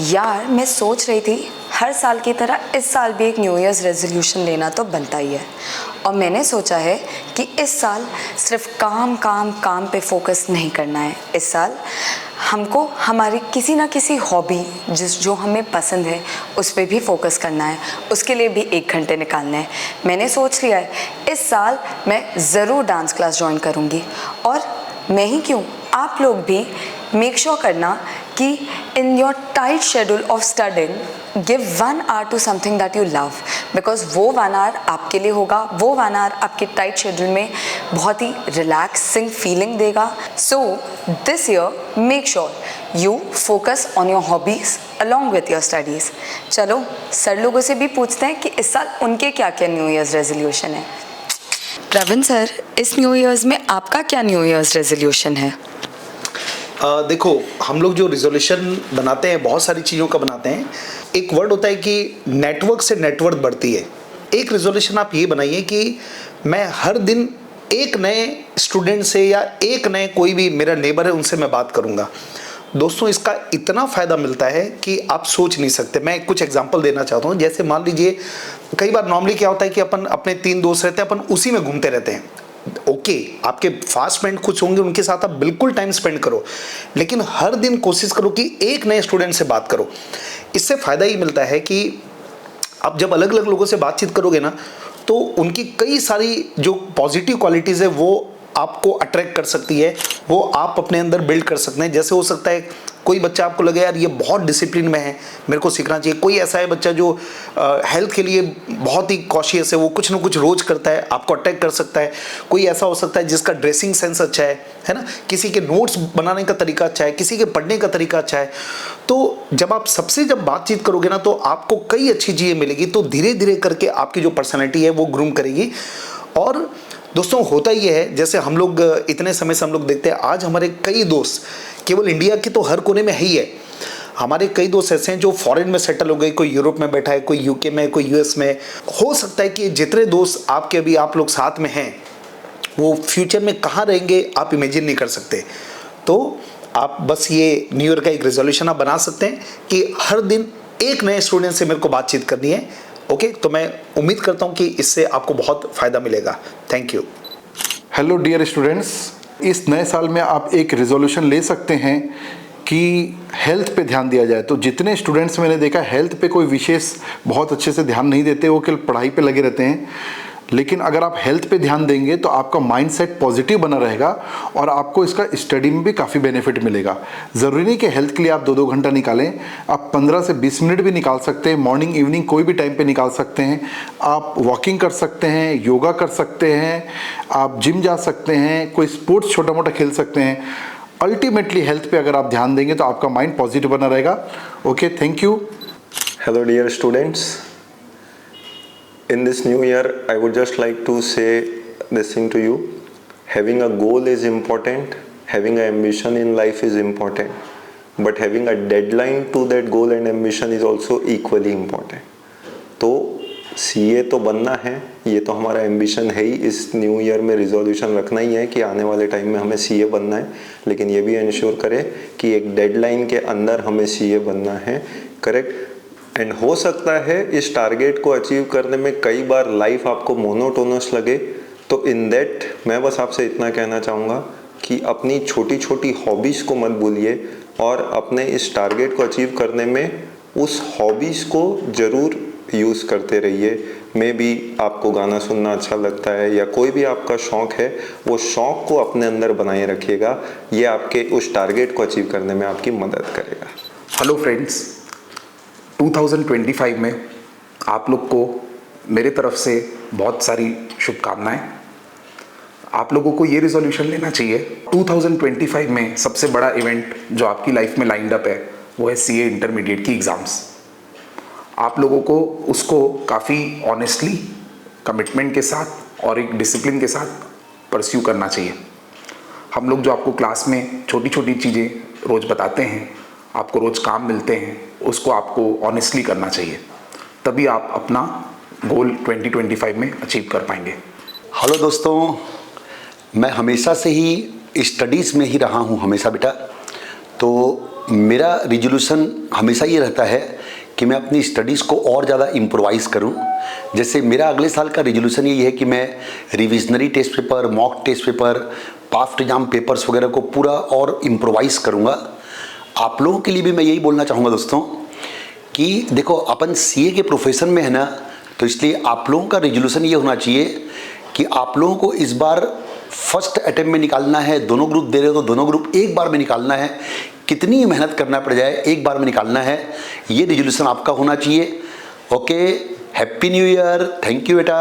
यार मैं सोच रही थी हर साल की तरह इस साल भी एक न्यू ईयर्स रेजोल्यूशन लेना तो बनता ही है। और मैंने सोचा है कि इस साल सिर्फ काम काम काम पे फोकस नहीं करना है। इस साल हमको हमारी किसी ना किसी हॉबी जो हमें पसंद है उस पर भी फोकस करना है, उसके लिए भी 1 घंटे निकालना है। मैंने सोच लिया है इस साल मैं ज़रूर डांस क्लास ज्वाइन करूँगी। और मैं ही क्यों, आप लोग भी मेक श्योर करना कि in your tight schedule of studying give 1 hour to something that you love, because वो 1 आवर आपके लिए होगा, वो 1 आवर आपके टाइट शेड्यूल में बहुत ही रिलैक्सिंग फीलिंग देगा। So this year make sure you focus on your hobbies along with your studies. चलो सर लोगों से भी पूछते हैं कि इस साल उनके क्या क्या न्यू ईयर्स रेजोल्यूशन है। प्रवीण सर, इस न्यू ईयर्स में आपका क्या न्यू ईयर्स रेजोल्यूशन है? देखो, हम लोग जो रिजोल्यूशन बनाते हैं बहुत सारी चीज़ों का बनाते हैं। एक वर्ड होता है कि नेटवर्क से नेटवर्क बढ़ती है। एक रिजोल्यूशन आप ये बनाइए कि मैं हर दिन एक नए स्टूडेंट से या एक नए कोई भी मेरा नेबर है उनसे मैं बात करूँगा। दोस्तों, इसका इतना फ़ायदा मिलता है कि आप सोच नहीं सकते। मैं कुछ एग्जांपल देना चाहता हूँ। जैसे मान लीजिए कई बार नॉर्मली क्या होता है कि अपन अपने 3 दोस्त रहते हैं, अपन उसी में घूमते रहते हैं। ओके, आपके फास्ट फ्रेंड कुछ होंगे, उनके साथ आप बिल्कुल टाइम स्पेंड करो, लेकिन हर दिन कोशिश करो कि एक नए स्टूडेंट से बात करो। इससे फ़ायदा ये मिलता है कि आप जब अलग अलग लोगों से बातचीत करोगे ना, तो उनकी कई सारी जो पॉजिटिव क्वालिटीज़ है वो आपको अट्रैक्ट कर सकती है, वो आप अपने अंदर बिल्ड कर सकते हैं। जैसे हो सकता है कोई बच्चा आपको लगे यार ये बहुत डिसिप्लिन में है, मेरे को सीखना चाहिए। कोई ऐसा है बच्चा जो हेल्थ के लिए बहुत ही कॉशियस है, वो कुछ ना कुछ रोज करता है, आपको अट्रैक्ट कर सकता है। कोई ऐसा हो सकता है जिसका ड्रेसिंग सेंस अच्छा है ना, किसी के नोट्स बनाने का तरीका अच्छा है, किसी के पढ़ने का तरीका अच्छा है। तो जब आप सबसे जब बातचीत करोगे ना, तो आपको कई अच्छी चीज़ें मिलेगी। तो धीरे धीरे करके आपकी जो पर्सनैलिटी है वो ग्रूम करेगी। और दोस्तों, होता ही है, जैसे हम लोग इतने समय से हम लोग देखते हैं, आज हमारे कई दोस्त केवल इंडिया के तो हर कोने में है ही है। हमारे कई दोस्त ऐसे हैं जो फॉरेन में सेटल हो गए, कोई यूरोप में बैठा है, कोई यूके में, कोई यूएस में। हो सकता है कि जितने दोस्त आपके अभी आप लोग साथ में हैं वो फ्यूचर में कहाँ रहेंगे आप इमेजिन नहीं कर सकते। तो आप बस ये न्यू ईयर का एक रेजोल्यूशन आप बना सकते हैं कि हर दिन एक नए स्टूडेंट से मेरे को बातचीत करनी है। ओके, तो मैं उम्मीद करता हूँ कि इससे आपको बहुत फ़ायदा मिलेगा। Thank you. Hello dear students, इस नए साल में आप एक रिजोल्यूशन ले सकते हैं कि हेल्थ पे ध्यान दिया जाए। तो जितने स्टूडेंट्स मैंने देखा हेल्थ पे कोई विशेष बहुत अच्छे से ध्यान नहीं देते, वो केवल पढ़ाई पे लगे रहते हैं। लेकिन अगर आप हेल्थ पे ध्यान देंगे तो आपका माइंडसेट पॉजिटिव बना रहेगा और आपको इसका स्टडी में भी काफ़ी बेनिफिट मिलेगा। ज़रूरी नहीं कि हेल्थ के लिए आप 2-2 घंटा निकालें, आप 15 से 20 मिनट भी निकाल सकते हैं। मॉर्निंग इवनिंग कोई भी टाइम पे निकाल सकते हैं। आप वॉकिंग कर सकते हैं, योगा कर सकते हैं, आप जिम जा सकते हैं, कोई स्पोर्ट्स छोटा मोटा खेल सकते हैं। अल्टीमेटली हेल्थ पे अगर आप ध्यान देंगे तो आपका माइंड पॉजिटिव बना रहेगा। Okay, thank you. Hello dear students, in this new year I would just like to say this thing to you. Having a goal is important, having an ambition in life is important, but having a deadline to that goal and ambition is also equally important. तो CA तो बनना है, ये तो हमारा ambition है ही। इस new year में रिजोल्यूशन रखना ही है कि आने वाले टाइम में हमें CA बनना है, लेकिन ये भी इंश्योर करें कि एक डेडलाइन के अंदर हमें CA बनना है। करेक्ट। एंड हो सकता है इस टारगेट को अचीव करने में कई बार लाइफ आपको मोनोटोनस लगे, तो इन दैट मैं बस आपसे इतना कहना चाहूँगा कि अपनी छोटी छोटी हॉबीज़ को मत भूलिए और अपने इस टारगेट को अचीव करने में उस हॉबीज़ को ज़रूर यूज़ करते रहिए। मे बी आपको गाना सुनना अच्छा लगता है या कोई भी आपका शौक़ है, वो शौक़ को अपने अंदर बनाए रखिएगा। ये आपके उस टारगेट को अचीव करने में आपकी मदद करेगा। हेलो फ्रेंड्स, 2025 में आप लोग को मेरे तरफ से बहुत सारी शुभकामनाएं। आप लोगों को ये रिजोल्यूशन लेना चाहिए, 2025 में सबसे बड़ा इवेंट जो आपकी लाइफ में लाइंड अप है वो है CA इंटरमीडिएट की एग्ज़ाम्स। आप लोगों को उसको काफ़ी ऑनेस्टली, कमिटमेंट के साथ और एक डिसिप्लिन के साथ परस्यू करना चाहिए। हम लोग जो आपको क्लास में छोटी छोटी चीज़ें रोज़ बताते हैं, आपको रोज़ काम मिलते हैं, उसको आपको ऑनेस्टली करना चाहिए, तभी आप अपना गोल 2025 में अचीव कर पाएंगे। हेलो दोस्तों, मैं हमेशा से ही स्टडीज़ में ही रहा हूँ हमेशा बेटा। तो मेरा रिजोल्यूशन हमेशा ये रहता है कि मैं अपनी स्टडीज़ को और ज़्यादा इम्प्रोवाइज़ करूं। जैसे मेरा अगले साल का रिजोल्यूशन ये है कि मैं revisionary test paper, mock test paper, past exam papers वगैरह को पूरा और इम्प्रोवाइज़ करूंगा। आप लोगों के लिए भी मैं यही बोलना चाहूँगा दोस्तों कि देखो अपन सीए के प्रोफेशन में है ना, तो इसलिए आप लोगों का रिजोल्यूशन ये होना चाहिए कि आप लोगों को इस बार फर्स्ट अटेम्प्ट में निकालना है। दोनों ग्रुप दे रहे हो तो दोनों ग्रुप एक बार में निकालना है, कितनी मेहनत करना पड़ जाए एक बार में निकालना है, ये रिजोल्यूशन आपका होना चाहिए। Okay, happy new year, thank you बेटा।